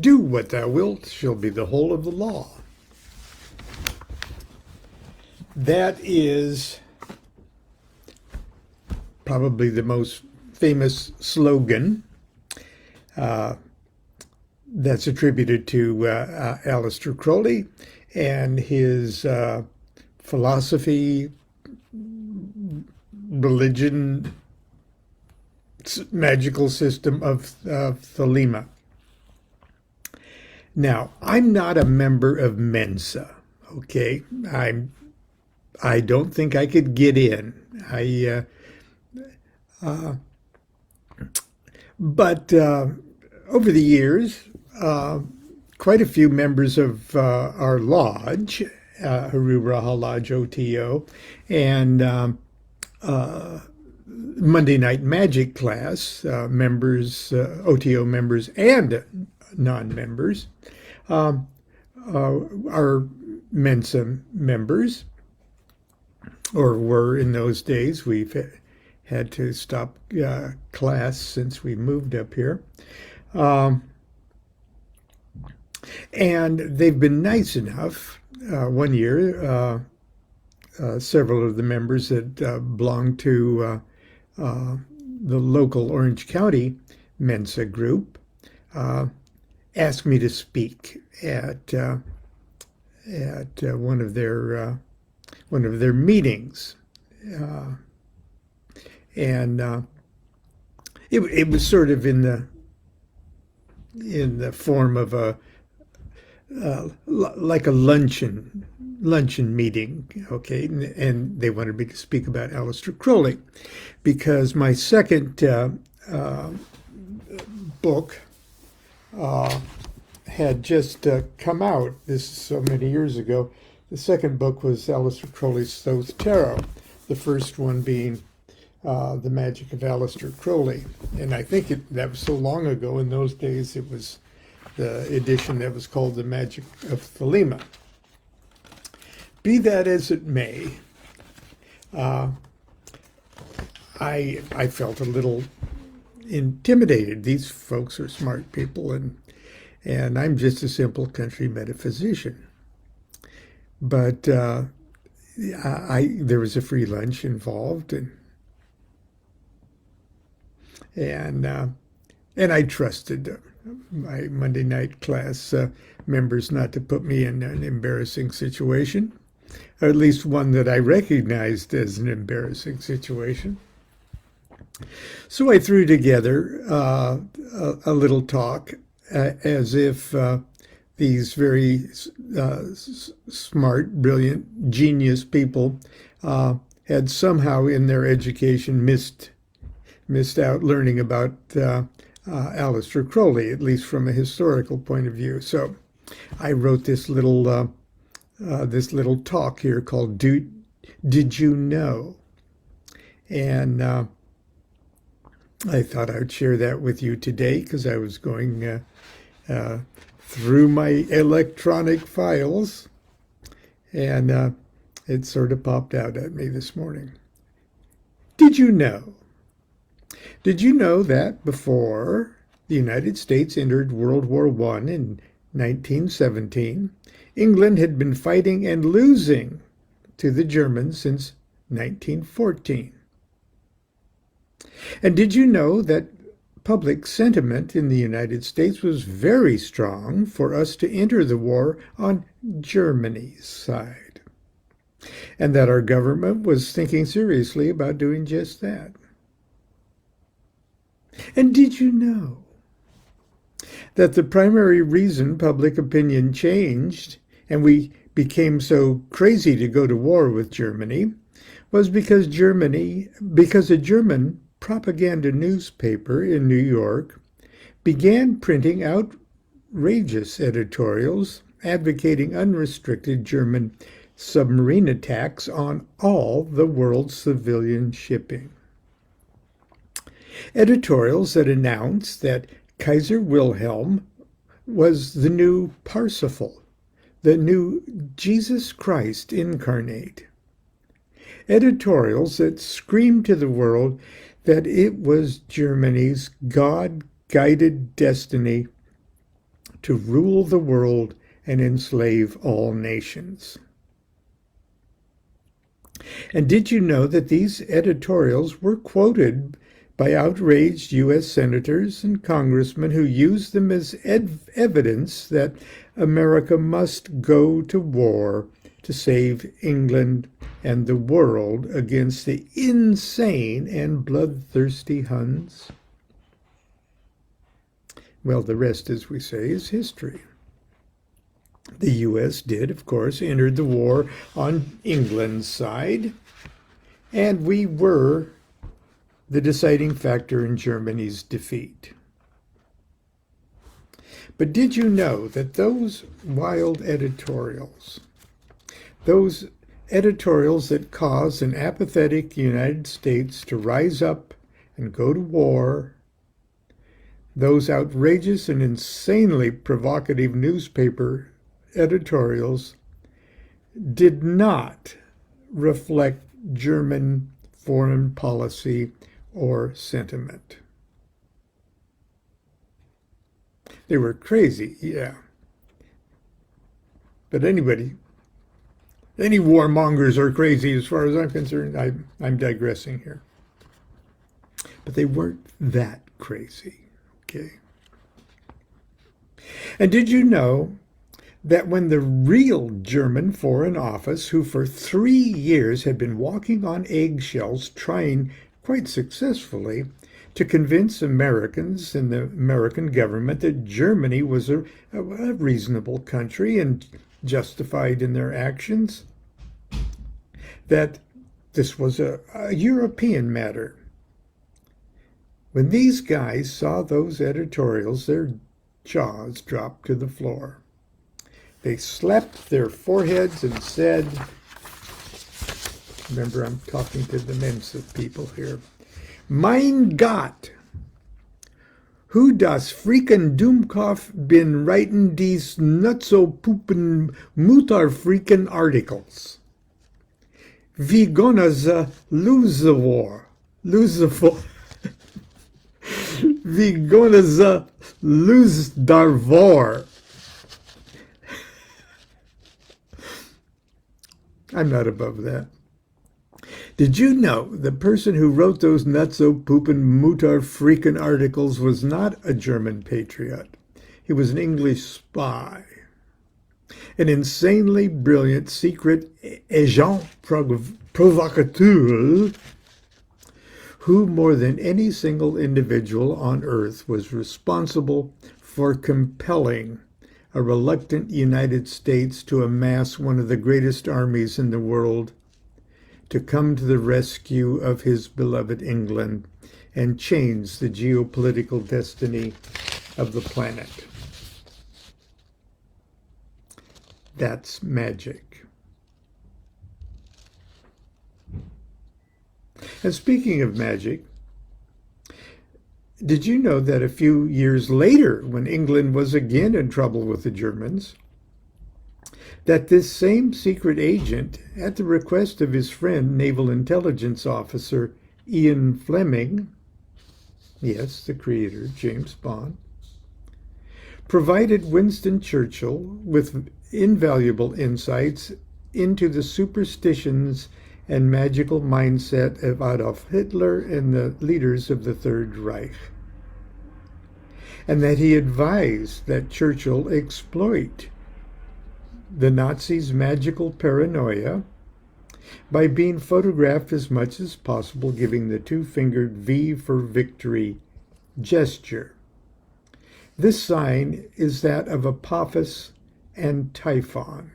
Do what thou wilt shall be the whole of the law. That is probably the most famous slogan that's attributed to Aleister Crowley and his philosophy, religion, magical system of Thelema. Now, I'm not a member of Mensa, okay? I don't think I could get in. But over the years, quite a few members of our lodge, Haruraha Lodge OTO, and Monday Night Magic class members, OTO members and non-members, are Mensa members, or were in those days. We've had to stop class since we moved up here. And they've been nice enough. One year, several of the members that belonged to the local Orange County Mensa group asked me to speak at one of their meetings, and it was sort of in the form of a like a luncheon meeting, okay, and they wanted me to speak about Aleister Crowley because my second book had just come out. This is so many years ago. The second book was Aleister Crowley's Thoth Tarot, the first one being The Magic of Aleister Crowley. And I think that was so long ago. In those days, it was the edition that was called The Magic of Thelema. Be that as it may, I felt a little intimidated. These folks are smart people, and I'm just a simple country metaphysician. But there was a free lunch involved, and I trusted my Monday night class members not to put me in an embarrassing situation, or at least one that I recognized as an embarrassing situation. So I threw together a little talk as if these very smart, brilliant, genius people had somehow in their education missed out learning about Aleister Crowley, at least from a historical point of view. So I wrote this little talk here called "Did You Know?" And I thought I would share that with you today because I was going through my electronic files, and it sort of popped out at me this morning. Did you know? Did you know that before the United States entered World War I in 1917, England had been fighting and losing to the Germans since 1914? And did you know that public sentiment in the United States was very strong for us to enter the war on Germany's side, and that our government was thinking seriously about doing just that? And did you know that the primary reason public opinion changed and we became so crazy to go to war with Germany was because a German propaganda newspaper in New York began printing outrageous editorials advocating unrestricted German submarine attacks on all the world's civilian shipping. Editorials that announced that Kaiser Wilhelm was the new Parsifal, the new Jesus Christ incarnate. Editorials that screamed to the world that it was Germany's God-guided destiny to rule the world and enslave all nations. And did you know that these editorials were quoted by outraged U.S. senators and congressmen who used them as evidence that America must go to war to save England and the world against the insane and bloodthirsty Huns? Well, the rest, as we say, is history. The U.S. did, of course, enter the war on England's side, and we were the deciding factor in Germany's defeat. But did you know that those wild editorials, those editorials that caused an apathetic United States to rise up and go to war, those outrageous and insanely provocative newspaper editorials did not reflect German foreign policy or sentiment? They were crazy, yeah. But any warmongers are crazy as far as I'm concerned. I'm digressing here. But they weren't that crazy, okay? And did you know that when the real German Foreign Office, who for 3 years had been walking on eggshells, trying quite successfully to convince Americans and the American government that Germany was a reasonable country and justified in their actions, that this was a European matter. When these guys saw those editorials, their jaws dropped to the floor. They slapped their foreheads and said, remember, I'm talking to the Mensa people here, Mein Gott, who das freaking Dummkopf bin writing these nutso-poopin' mutar-freaking articles? We gonna lose the war. We gonna lose der war. I'm not above that. Did you know the person who wrote those nutso-poopin' mutar-freakin' articles was not a German patriot? He was an English spy. An insanely brilliant secret agent provocateur who, more than any single individual on earth, was responsible for compelling a reluctant United States to amass one of the greatest armies in the world, to come to the rescue of his beloved England and change the geopolitical destiny of the planet. That's magic. And speaking of magic, did you know that a few years later, when England was again in trouble with the Germans, that this same secret agent, at the request of his friend, Naval Intelligence Officer Ian Fleming, yes, the creator, James Bond, provided Winston Churchill with invaluable insights into the superstitions and magical mindset of Adolf Hitler and the leaders of the Third Reich, and that he advised that Churchill exploit the Nazis' magical paranoia by being photographed as much as possible, giving the two-fingered V for victory gesture. This sign is that of Apophis and Typhon,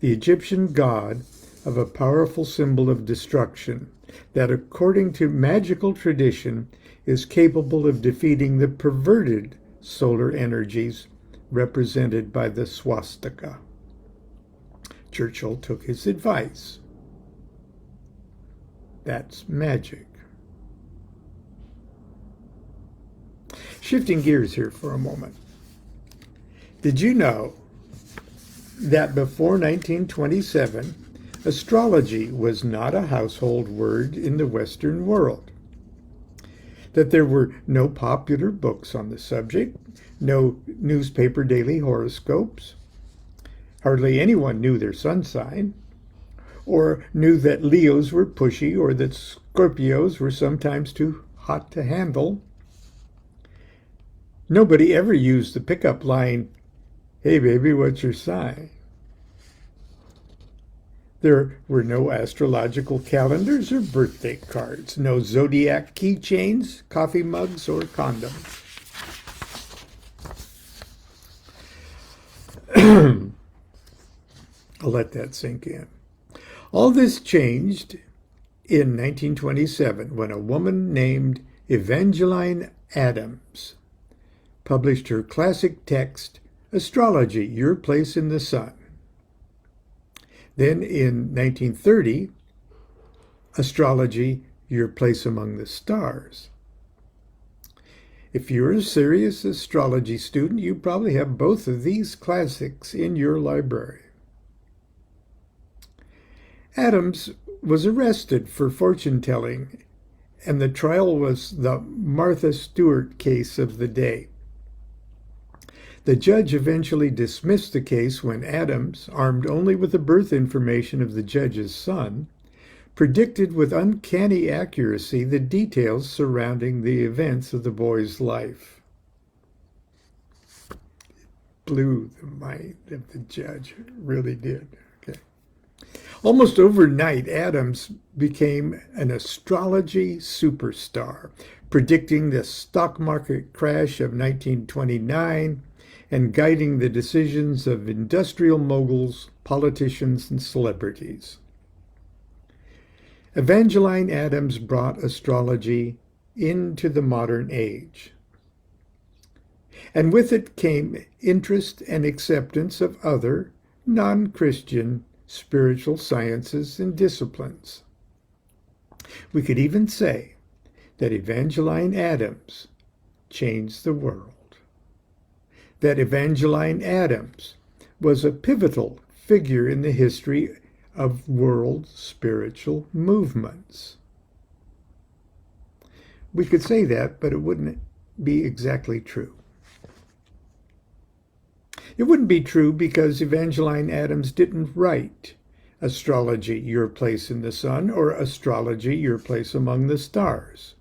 the Egyptian god of a powerful symbol of destruction that, according to magical tradition, is capable of defeating the perverted solar energies represented by the swastika. Churchill took his advice. That's magic. Shifting gears here for a moment. Did you know that before 1927, astrology was not a household word in the Western world? that there were no popular books on the subject, no newspaper daily horoscopes. Hardly anyone knew their sun sign, or knew that Leos were pushy, or that Scorpios were sometimes too hot to handle. Nobody ever used the pickup line, "Hey baby, what's your sign?" There were no astrological calendars or birthday cards, no zodiac keychains, coffee mugs, or condoms. I'll let that sink in. All this changed in 1927 when a woman named Evangeline Adams published her classic text, Astrology, Your Place in the Sun. Then in 1930, Astrology, Your Place Among the Stars. If you're a serious astrology student, you probably have both of these classics in your library. Adams was arrested for fortune-telling, and the trial was the Martha Stewart case of the day. The judge eventually dismissed the case when Adams, armed only with the birth information of the judge's son, predicted with uncanny accuracy the details surrounding the events of the boy's life. It blew the mind of the judge, it really did. Okay. Almost overnight, Adams became an astrology superstar, predicting the stock market crash of 1929 and guiding the decisions of industrial moguls, politicians, and celebrities. Evangeline Adams brought astrology into the modern age, and with it came interest and acceptance of other non-Christian spiritual sciences and disciplines. We could even say that Evangeline Adams changed the world. That Evangeline Adams was a pivotal figure in the history of world spiritual movements. We could say that, but it wouldn't be exactly true. It wouldn't be true because Evangeline Adams didn't write Astrology, Your Place in the Sun, or Astrology, Your Place Among the Stars.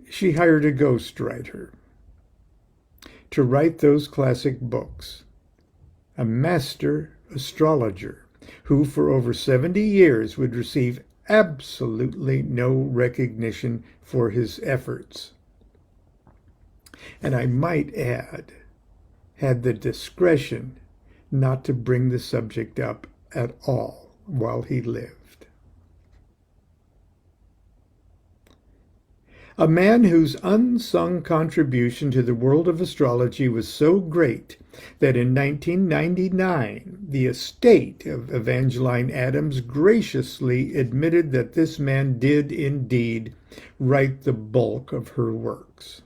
She hired a ghostwriter to write those classic books, a master astrologer who for over 70 years would receive absolutely no recognition for his efforts. And I might add, had the discretion not to bring the subject up at all while he lived. A man whose unsung contribution to the world of astrology was so great that in 1999, the estate of Evangeline Adams graciously admitted that this man did indeed write the bulk of her works,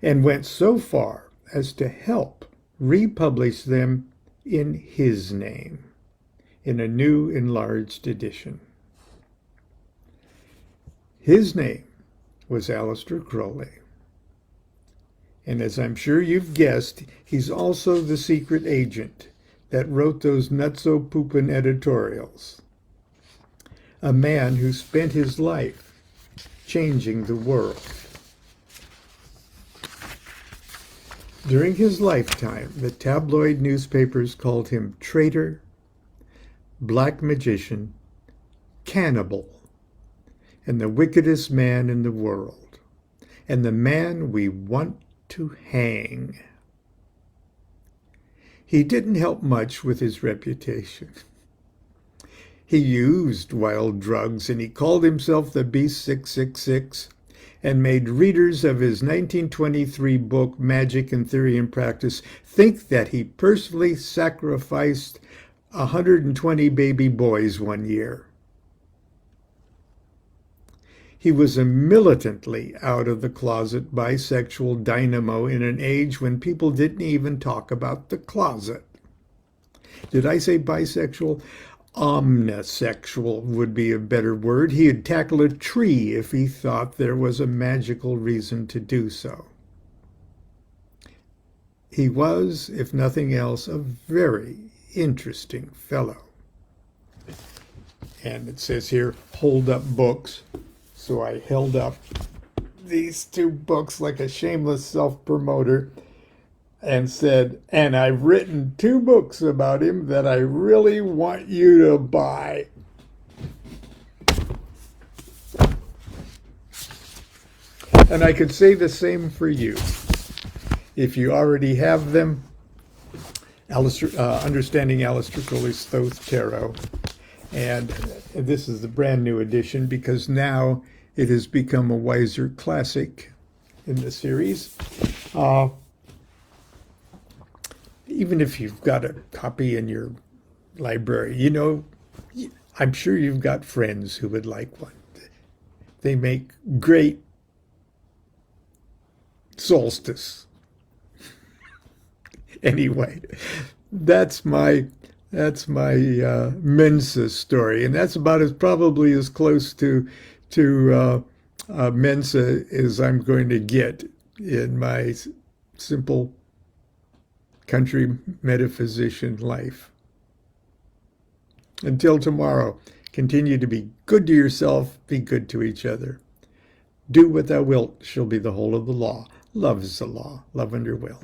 and went so far as to help republish them in his name, in a new enlarged edition. His name was Aleister Crowley. And as I'm sure you've guessed, he's also the secret agent that wrote those nutso-poopin' editorials. A man who spent his life changing the world. During his lifetime, the tabloid newspapers called him traitor, black magician, cannibal, and the wickedest man in the world, and the man we want to hang. He didn't help much with his reputation. He used wild drugs, and he called himself the Beast 666, and made readers of his 1923 book, Magic in Theory and Practice, think that he personally sacrificed 120 baby boys one year. He was a militantly out-of-the-closet bisexual dynamo in an age when people didn't even talk about the closet. Did I say bisexual? omnisexual would be a better word. He'd tackle a tree if he thought there was a magical reason to do so. He was, if nothing else, a very interesting fellow. And it says here, hold up books. So I held up these two books like a shameless self-promoter and said, and I've written 2 books about him that I really want you to buy. And I could say the same for you. If you already have them, Understanding Aleister Crowley's Thoth Tarot. And this is the brand new edition because now it has become a wiser classic in the series. Even if you've got a copy in your library, you know, I'm sure you've got friends who would like one. They make great solstice. Anyway, that's my Mensa story, and that's about as probably as close to Mensa as I'm going to get in my simple country metaphysician life. Until tomorrow, continue to be good to yourself, be good to each other. Do what thou wilt shall be the whole of the law. Love is the law. Love under will.